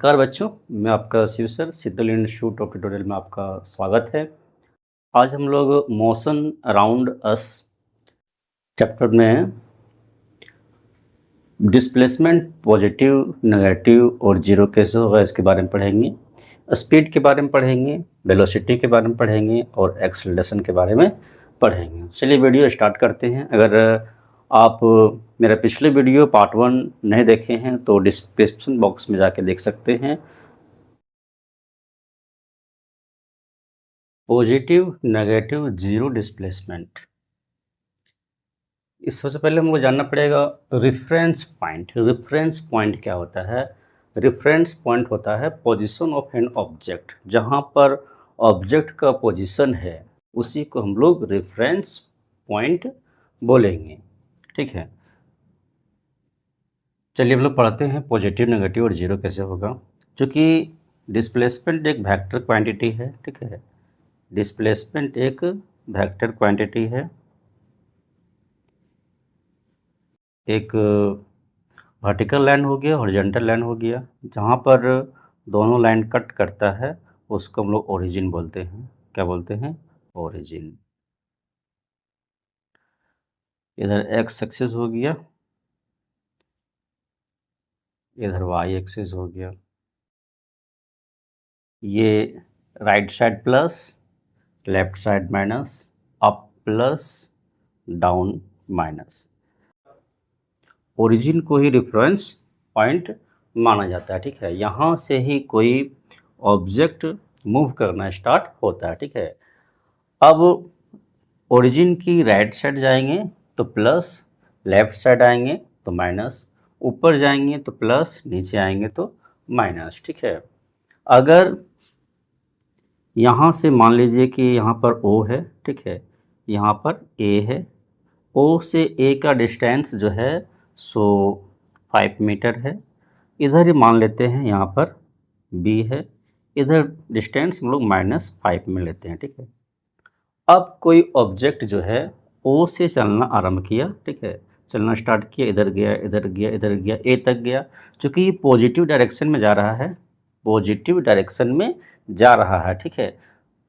नमस्कार बच्चों, मैं आपका Shiv sir Sheetal institute of tutorial में आपका स्वागत है। आज हम लोग मोशन अराउंड अस चैप्टर में डिस्प्लेसमेंट पॉजिटिव, नेगेटिव और जीरो कैसे होगा इसके बारे में पढ़ेंगे। स्पीड के बारे में पढ़ेंगे, वेलोसिटी के बारे में पढ़ेंगे और एक्सेलरेशन के बारे में पढ़ेंगे। चलिए वीडियो स्टार्ट करते हैं। अगर आप मेरा पिछले वीडियो पार्ट 1 नहीं देखे हैं तो डिस्क्रिप्शन बॉक्स में जाके देख सकते हैं। Positive, negative, zero displacement. इस सबसे पहले हमको जानना पड़ेगा रेफरेंस पॉइंट। रेफरेंस पॉइंट क्या होता है? रेफरेंस पॉइंट होता है पोजीशन ऑफ एन ऑब्जेक्ट। जहाँ पर ऑब्जेक्ट का पोजीशन है उसी को हम लोग रेफरेंस पॉइंट बोलेंगे। ठीक है, चलिए हम लोग पढ़ते हैं पॉजिटिव, नेगेटिव और जीरो कैसे होगा। चूँकि डिस्प्लेसमेंट एक वेक्टर क्वांटिटी है, ठीक है, डिस्प्लेसमेंट एक वेक्टर क्वांटिटी है। एक वर्टिकल लाइन हो गया, हॉरिजॉन्टल लाइन हो गया। जहाँ पर दोनों लाइन कट करता है उसको हम लोग ओरिजिन बोलते हैं। क्या बोलते हैं? ओरिजिन। इधर एक्स एक्सिस हो गया, इधर वाई एक्सिस हो गया। ये right side plus, left side minus, up plus, down minus. Origin को ही रेफरेंस पॉइंट माना जाता है। ठीक है, यहाँ से ही कोई ऑब्जेक्ट मूव करना स्टार्ट होता है। ठीक है, अब ओरिजिन की राइट साइड जाएंगे तो प्लस, लेफ्ट साइड आएंगे तो माइनस, ऊपर जाएंगे तो प्लस, नीचे आएंगे तो माइनस। ठीक है, अगर यहाँ से मान लीजिए कि यहाँ पर O है, ठीक है, यहाँ पर A है। O से A का डिस्टेंस जो है सो 5 मीटर है। इधर ही मान लेते हैं यहाँ पर B है, इधर डिस्टेंस हम लोग -5 में लेते हैं। ठीक है, अब कोई ऑब्जेक्ट जो है O से चलना आरंभ किया, ठीक है, चलना स्टार्ट किया, इधर गया, इधर गया, इधर गया, A तक गया। चूँकि ये पॉजिटिव डायरेक्शन में जा रहा है, पॉजिटिव डायरेक्शन में जा रहा है, ठीक है,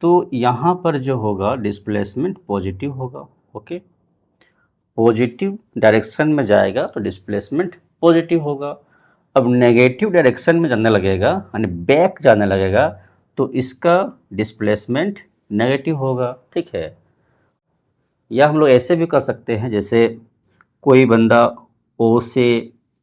तो यहाँ पर जो होगा डिस्प्लेसमेंट पॉजिटिव होगा। ओके, पॉजिटिव डायरेक्शन में जाएगा तो डिस्प्लेसमेंट पॉजिटिव होगा। अब नेगेटिव डायरेक्शन में जाने लगेगा, यानी बैक जाने लगेगा, तो इसका डिस्प्लेसमेंट नेगेटिव होगा। ठीक है, या हम लोग ऐसे भी कर सकते हैं, जैसे कोई बंदा O से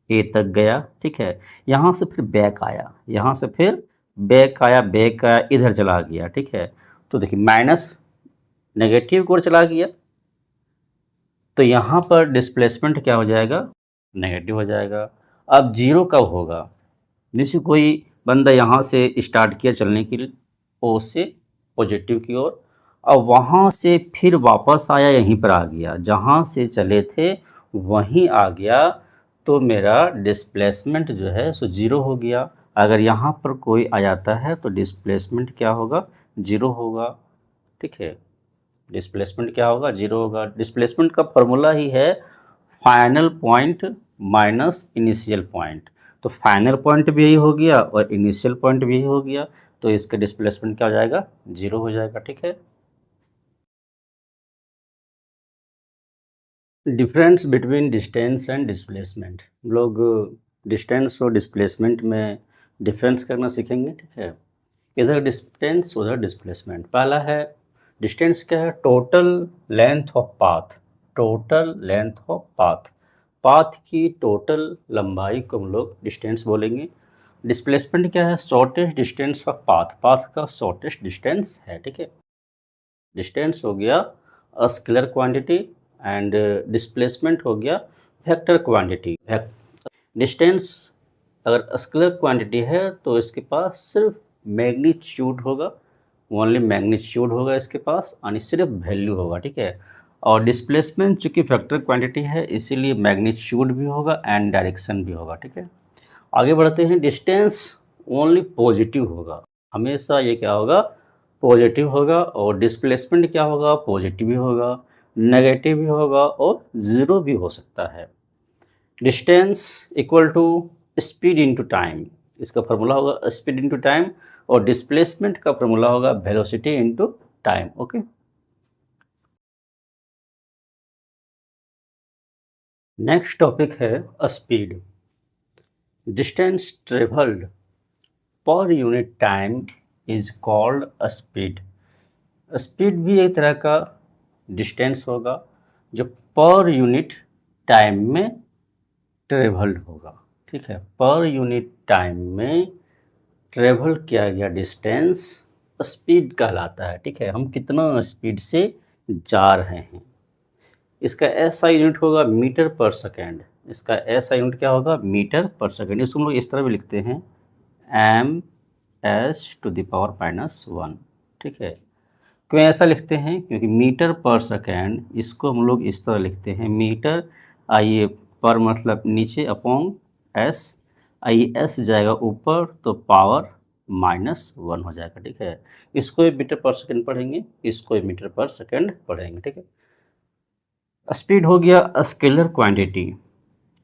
A तक गया, ठीक है, यहाँ से फिर बैक आया, यहाँ से फिर बैक आया, बैक आया, इधर चला गया। ठीक है, तो देखिए माइनस नेगेटिव की ओर चला गया, तो यहाँ पर डिस्प्लेसमेंट क्या हो जाएगा? नेगेटिव हो जाएगा। अब जीरो कब होगा? जैसे कोई बंदा यहाँ से स्टार्ट किया चलने के लिए O से पॉजिटिव की ओर, अब वहाँ से फिर वापस आया, यहीं पर आ गया, जहाँ से चले थे वहीं आ गया, तो मेरा डिस्प्लेसमेंट जो है सो जीरो हो गया। अगर यहाँ पर कोई आ जाता है तो डिस्प्लेसमेंट क्या होगा? जीरो होगा। ठीक है, डिस्प्लेसमेंट क्या होगा? जीरो होगा। डिस्प्लेसमेंट का फॉर्मूला ही है final point minus initial point. तो फाइनल पॉइंट भी यही हो गया और इनिशियल पॉइंट भी यही हो गया, तो इसका डिस्प्लेसमेंट क्या हो जाएगा? जीरो हो जाएगा। ठीक है, difference between distance and displacement. लोग डिस्टेंस और डिस्प्लेसमेंट में डिफरेंस करना सीखेंगे। ठीक है, इधर डिस्टेंस उधर डिस्प्लेसमेंट। पहला है डिस्टेंस, क्या है? Total length of path. Total length of path, path की टोटल लंबाई को हम लोग डिस्टेंस बोलेंगे। डिस्प्लेसमेंट क्या है? Shortest distance of path, path का शॉर्टेस्ट डिस्टेंस है। ठीक है, डिस्टेंस हो गया स्केलर क्वांटिटी एंड डिस्प्लेसमेंट हो गया वेक्टर क्वांटिटी। डिस्टेंस अगर स्केलर क्वांटिटी है तो इसके पास सिर्फ मैग्नीट्यूड होगा, ओनली मैग्नीट्यूड होगा इसके पास, यानी सिर्फ वैल्यू होगा। ठीक है, और डिस्प्लेसमेंट चूँकि फैक्टर क्वांटिटी है इसीलिए मैग्नीट्यूड भी होगा एंड डायरेक्शन भी होगा। ठीक है, आगे बढ़ते हैं। डिस्टेंस ओनली पॉजिटिव होगा, हमेशा ये क्या होगा? पॉजिटिव होगा। और डिस्प्लेसमेंट क्या होगा? पॉजिटिव भी होगा, नेगेटिव भी होगा और ज़ीरो भी हो सकता है। Distance equal to speed into time. इसका फार्मूला होगा स्पीड इंटू टाइम, और डिस्प्लेसमेंट का फार्मूला होगा velocity into time. Okay, next topic है speed. Distance travelled per unit time is called speed. Speed भी एक तरह का डिस्टेंस होगा जो पर यूनिट टाइम में ट्रेवल्ड होगा। ठीक है, पर यूनिट टाइम में ट्रेवल किया गया डिस्टेंस स्पीड कहलाता है। ठीक है, हम कितना स्पीड से जा रहे हैं। इसका एसआई यूनिट होगा मीटर पर सेकेंड। इसका एसआई यूनिट क्या होगा? Metre per second. इसको हम लोग इस तरह भी लिखते हैं M S to the power -1। ठीक है, क्यों ऐसा लिखते हैं? क्योंकि मीटर पर सेकेंड इसको हम लोग इस तरह लिखते हैं मीटर, आइए पर मतलब नीचे अपॉन एस, आइए एस जाएगा ऊपर तो पावर -1 हो जाएगा। ठीक है, इसको भी मीटर पर सेकेंड पढ़ेंगे, इसको भी मीटर पर सेकेंड पढ़ेंगे। ठीक है, स्पीड हो गया स्केलर क्वांटिटी।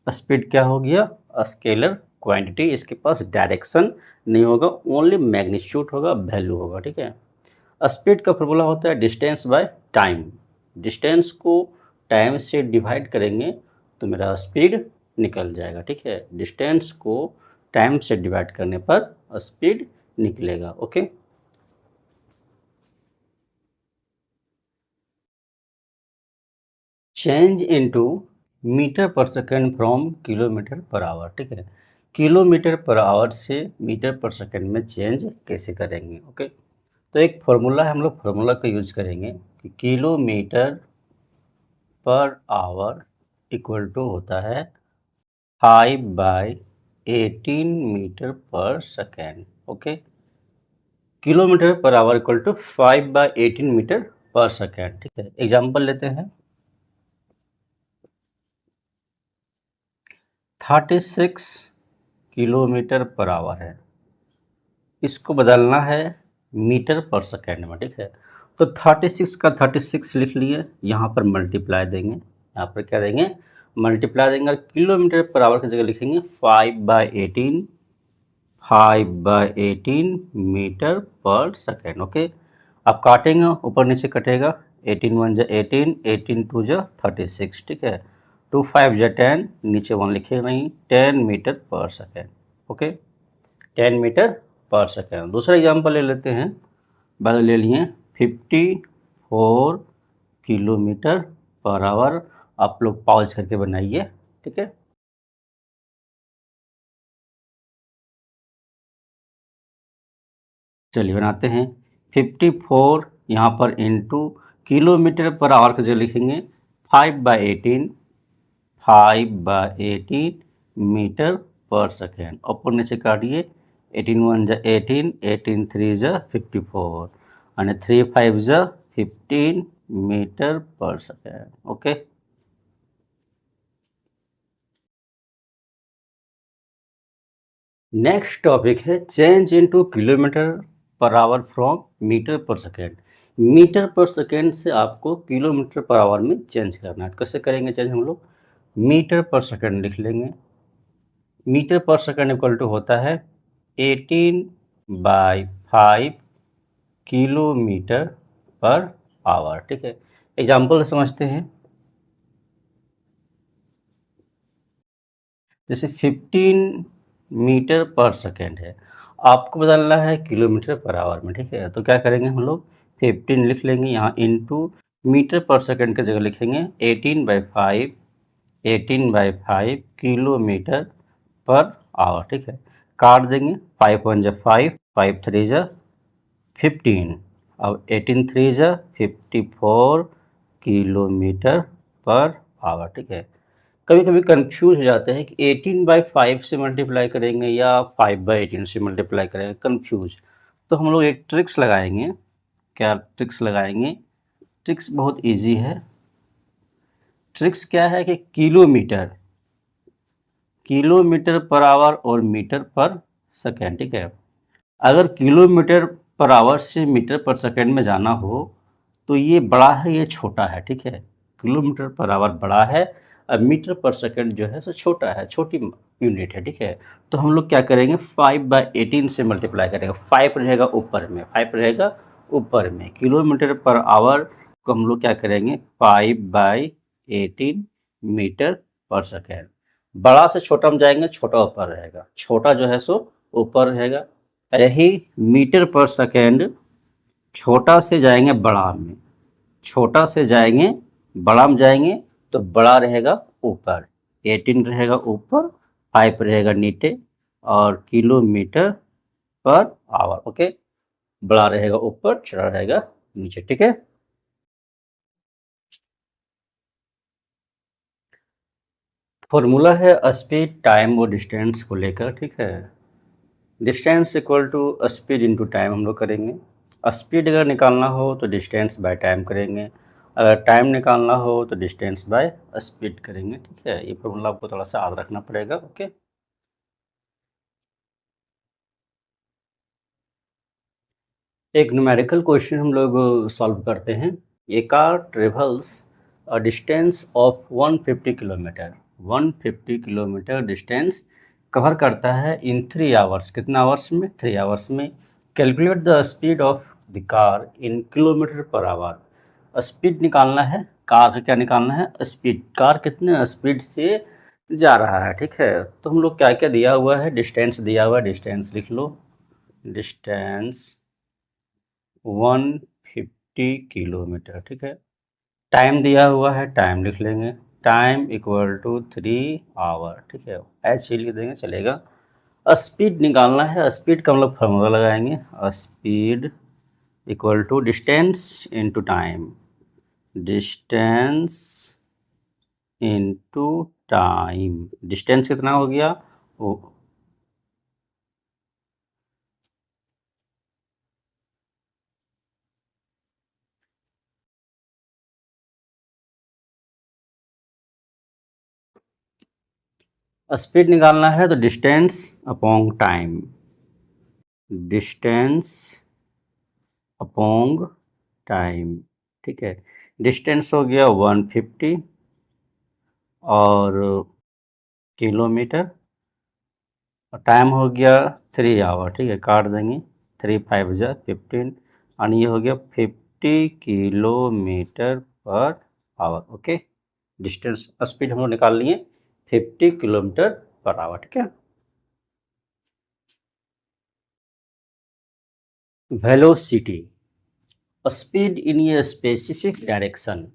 स्पीड क्या हो गया? Scalar quantity. इसके पास डायरेक्शन नहीं होगा, ओनली मैग्नीट्यूड होगा, वैल्यू होगा। ठीक है, स्पीड का फॉर्मूला होता है डिस्टेंस बाय टाइम। डिस्टेंस को टाइम से डिवाइड करेंगे तो मेरा स्पीड निकल जाएगा। ठीक है, डिस्टेंस को टाइम से डिवाइड करने पर स्पीड निकलेगा। Okay, change into metre per second from kilometre per our. ठीक है, किलोमीटर पर आवर से मीटर पर सेकेंड में चेंज कैसे करेंगे? ओके, तो एक फार्मूला है, हम लोग फार्मूला का यूज करेंगे कि kilometre per hour equal to होता है 5/18 metre per second. Okay, kilometre per hour equal to 5/18 metre per second. ठीक है, एग्जाम्पल लेते हैं। 36 किलोमीटर पर आवर है, इसको बदलना है मीटर पर सेकेंड में। ठीक है, तो 36 का 36 लिख लिए, यहाँ पर मल्टीप्लाई देंगे, यहाँ पर क्या देंगे? मल्टीप्लाई देंगे, और किलोमीटर पर आवर की जगह लिखेंगे 5/18 मीटर पर सेकेंड। ओके, अब काटेंगे, ऊपर नीचे कटेगा, 18 1 = 18, 18 2 = 36। ठीक है, 2 5 = 10, नीचे 1 लिखे नहीं, 10 metre per second. Okay, 10 metre per second. दूसरा एग्जाम्पल ले लेते हैं, पहले ले लिए 54 किलोमीटर पर आवर। आप लोग पॉज करके बनाइए। ठीक है, चलिए बनाते हैं। 54 यहाँ पर इंटू किलोमीटर पर आवर का जो लिखेंगे 5/18 मीटर पर सेकेंड। ऊपर नीचे काटिए, 18 1 = 18, 18 3 = 54 અને 3 5 = 15 metre per second. Okay, next topic है change into kilometre per hour from metre per second. Metre per second से आपको किलोमीटर पर आवर में चेंज करना है। कैसे करेंगे चेंज? हम लोग मीटर पर सेकेंड लिख लेंगे। Metre per second equal to होता है 18/5 किलोमीटर पर आवर। ठीक है, एग्जाम्पल समझते हैं। जैसे 15 मीटर पर सेकेंड है, आपको बदलना है किलोमीटर पर आवर में। ठीक है, तो क्या करेंगे? हम लोग 15 लिख लेंगे, यहाँ इंटू मीटर पर सेकेंड की जगह लिखेंगे 18/5 किलोमीटर पर आवर। ठीक है, काट देंगे, 5 1 = 5, 5 3 = 15, अब 18 3 = 54 किलोमीटर पर आवर। ठीक है, कभी कभी कंफ्यूज हो जाते हैं कि 18/5 से मल्टीप्लाई करेंगे या 5/18 से मल्टीप्लाई करेंगे, कंफ्यूज। तो हम लोग एक ट्रिक्स लगाएंगे। क्या ट्रिक्स लगाएंगे? ट्रिक्स बहुत इजी है। ट्रिक्स क्या है कि किलोमीटर पर आवर और मीटर पर सेकेंड। ठीक है, अगर किलोमीटर पर आवर से मीटर पर सेकेंड में जाना हो तो ये बड़ा है, ये छोटा है। ठीक है, किलोमीटर पर आवर बड़ा है और मीटर पर सेकेंड जो है सो छोटा है, छोटी यूनिट है, ठीक है। तो हम लोग क्या करेंगे 5/18 से मल्टीप्लाई करेंगे। 5 रहेगा ऊपर में, 5 रहेगा ऊपर में। किलोमीटर पर आवर को हम लोग क्या करेंगे 5/18 मीटर पर सेकेंड। बड़ा से छोटा में जाएंगे, छोटा ऊपर रहेगा, छोटा जो है सो ऊपर रहेगा। यही मीटर पर सेकेंड छोटा से जाएंगे बड़ा में, छोटा से जाएंगे बड़ा में जाएंगे तो बड़ा रहेगा ऊपर, 18 रहेगा ऊपर, 5 रहेगा नीचे और किलोमीटर पर आवर। ओके, बड़ा रहेगा ऊपर, छोटा रहेगा नीचे, ठीक है। फॉर्मूला है स्पीड टाइम और डिस्टेंस को लेकर, ठीक है। Distance equal to speed into time हम लोग करेंगे। स्पीड अगर निकालना हो तो डिस्टेंस बाय टाइम करेंगे, अगर टाइम निकालना हो तो डिस्टेंस बाय स्पीड करेंगे, ठीक है। ये फॉर्मूला आपको थोड़ा सा याद रखना पड़ेगा। ओके, एक न्यूमेरिकल क्वेश्चन हम लोग सॉल्व करते हैं। A car travels a distance of 150 kilometre, 150 kilometre distance cover करता है इन 3 आवर्स। कितना आवर्स में? 3 आवर्स में। Calculate the speed of the car in kilometre per our. Speed निकालना है, कार का क्या निकालना है? स्पीड। कार कितने स्पीड से जा रहा है, ठीक है। तो हम लोग क्या क्या दिया हुआ है, डिस्टेंस दिया हुआ है, डिस्टेंस लिख लो। डिस्टेंस 150 किलोमीटर, ठीक है। टाइम दिया हुआ है, टाइम लिख लेंगे। टाइम इक्वल टू 3 आवर, ठीक है। ऐसे लिख देंगे चलेगा। स्पीड निकालना है, स्पीड का हम लोग फार्मूला लगाएंगे। Speed equal to distance into time, distance into time. Distance कितना हो गया? वो स्पीड निकालना है तो distance upon time, distance upon time, ठीक है। डिस्टेंस हो गया 150 और किलोमीटर, और टाइम हो गया 3 आवर, ठीक है। काट देंगे, 3 5 जा 15 और ये हो गया 50 kilometre per our. Okay, distance speed हम लोग निकाल लिए 50 किलोमीटर पर आवर, ठीक है। Velocity, speed in a specific direction,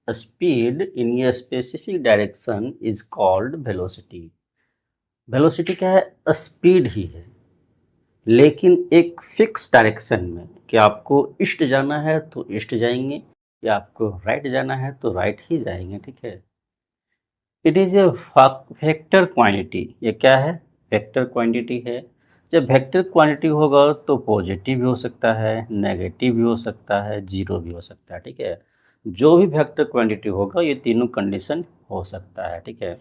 speed in a specific direction is called velocity. Velocity क्या है? स्पीड ही है, लेकिन एक फिक्स डायरेक्शन में, कि आपको ईस्ट जाना है तो ईस्ट जाएंगे या आपको राइट जाना है तो राइट ही जाएंगे, ठीक है। It is a vector quantity. ये क्या है? वेक्टर क्वांटिटी है। जब वेक्टर क्वांटिटी होगा तो पॉजिटिव भी हो सकता है, नेगेटिव भी हो सकता है, जीरो भी हो सकता है, ठीक है। जो भी वेक्टर क्वांटिटी होगा ये तीनों कंडीशन हो सकता है, ठीक है।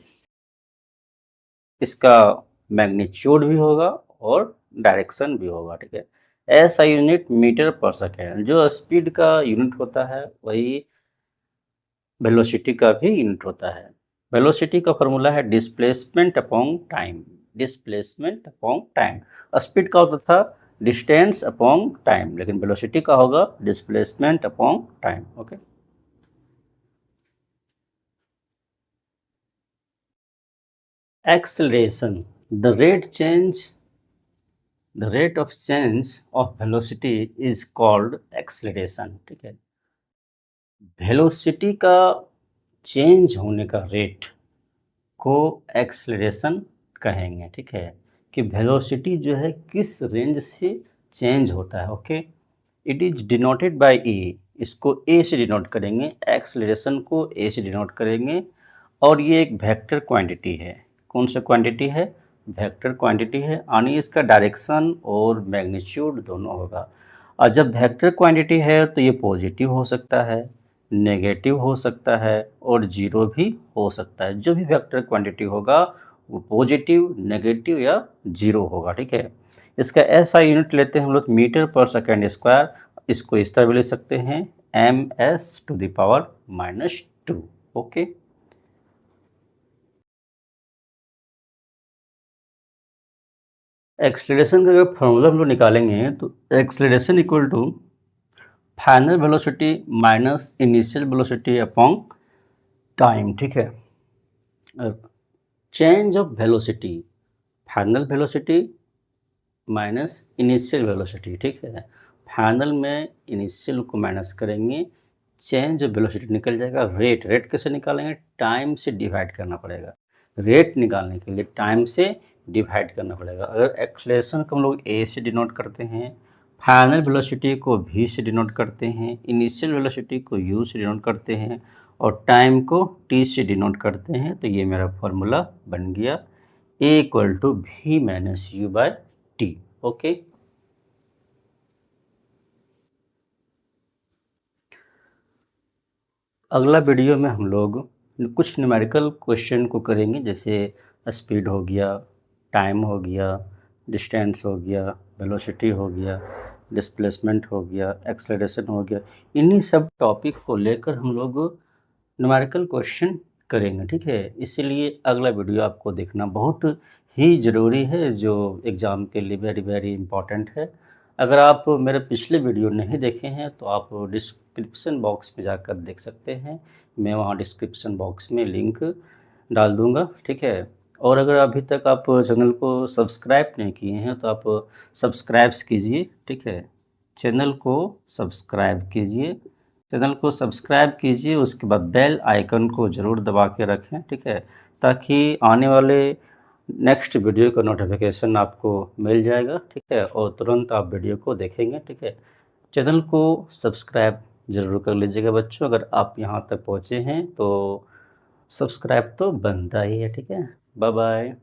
इसका मैग्नीट्यूड भी होगा और डायरेक्शन भी होगा, ठीक है। ऐसा यूनिट मीटर पर सेकेंड, जो स्पीड का यूनिट होता है वही वेलोसिटी का भी यूनिट होता है। वेलोसिटी का फॉर्मूला है displacement upon time, displacement upon time. Speed का होता था डिस्टेंस अपॉन टाइम, लेकिन वेलोसिटी का होगा displacement upon time. Okay, acceleration, the rate change, the rate of change of velocity is called acceleration, ठीक है। वेलोसिटी का चेंज होने का रेट को एक्सेलरेशन कहेंगे, ठीक है। कि वेलोसिटी जो है किस रेंज से चेंज होता है। Okay, it is denoted by A, इसको ए से डिनोट करेंगे, एक्सेलरेशन को ए से डिनोट करेंगे। और ये एक वेक्टर क्वांटिटी है। कौन सा क्वांटिटी है? वेक्टर क्वांटिटी है, यानी इसका डायरेक्शन और मैग्नीट्यूड दोनों होगा। और जब वेक्टर क्वांटिटी है तो ये पॉजिटिव हो सकता है, नेगेटिव हो सकता है और जीरो भी हो सकता है। जो भी वेक्टर क्वांटिटी होगा वो पॉजिटिव, नेगेटिव या जीरो होगा, ठीक है। इसका ऐसा यूनिट लेते हैं हम लोग मीटर पर सेकेंड स्क्वायर। इसको इस तरह भी ले सकते हैं ms⁻²। ओके। एक्सेलरेशन का अगर फॉर्मूला हम लोग निकालेंगे तो acceleration equal to final velocity minus initial velocity upon time, ठीक है। Change of velocity, final velocity minus initial velocity, ठीक है। फाइनल में इनिशियल को माइनस करेंगे, चेंज ऑफ वेलोसिटी निकल जाएगा। रेट कैसे निकालेंगे? टाइम से डिवाइड करना पड़ेगा। रेट निकालने के लिए टाइम से डिवाइड करना पड़ेगा। अगर एक्सेलरेशन को हम लोग ए से डिनोट करते हैं, फाइनल वेलोसिटी को वी से डिनोट करते हैं, इनिशियल वेलोसिटी को यू से डिनोट करते हैं और टाइम को टी से डिनोट करते हैं, तो ये मेरा फॉर्मूला बन गया A equal to V minus U by T. Okay, अगला वीडियो में हम लोग कुछ न्यूमेरिकल क्वेश्चन को करेंगे, जैसे स्पीड हो गया, टाइम हो गया, डिस्टेंस हो गया, वेलोसिटी हो गया, डिस्प्लेसमेंट हो गया, एक्सेलरेशन हो गया। इन्हीं सब टॉपिक को लेकर हम लोग न्यूमेरिकल क्वेश्चन करेंगे, ठीक है। इसीलिए अगला वीडियो आपको देखना बहुत ही ज़रूरी है, जो एग्ज़ाम के लिए वेरी वेरी इम्पॉर्टेंट है। अगर आप मेरे पिछले वीडियो नहीं देखे हैं तो आप डिस्क्रिप्शन बॉक्स में जाकर देख सकते हैं। मैं वहाँ डिस्क्रिप्शन बॉक्स में लिंक डाल दूँगा, ठीक है। और अगर अभी तक आप चैनल को सब्सक्राइब नहीं किए हैं तो आप सब्सक्राइब्स कीजिए, ठीक है। चैनल को सब्सक्राइब कीजिए, उसके बाद बेल आइकन को ज़रूर दबा के रखें, ठीक है, ताकि आने वाले नेक्स्ट वीडियो का नोटिफिकेशन आपको मिल जाएगा, ठीक है, और तुरंत आप वीडियो को देखेंगे, ठीक है। चैनल को सब्सक्राइब ज़रूर कर लीजिएगा बच्चों। अगर आप यहाँ तक पहुँचे हैं तो सब्सक्राइब तो बनता ही है, ठीक है। Bye bye.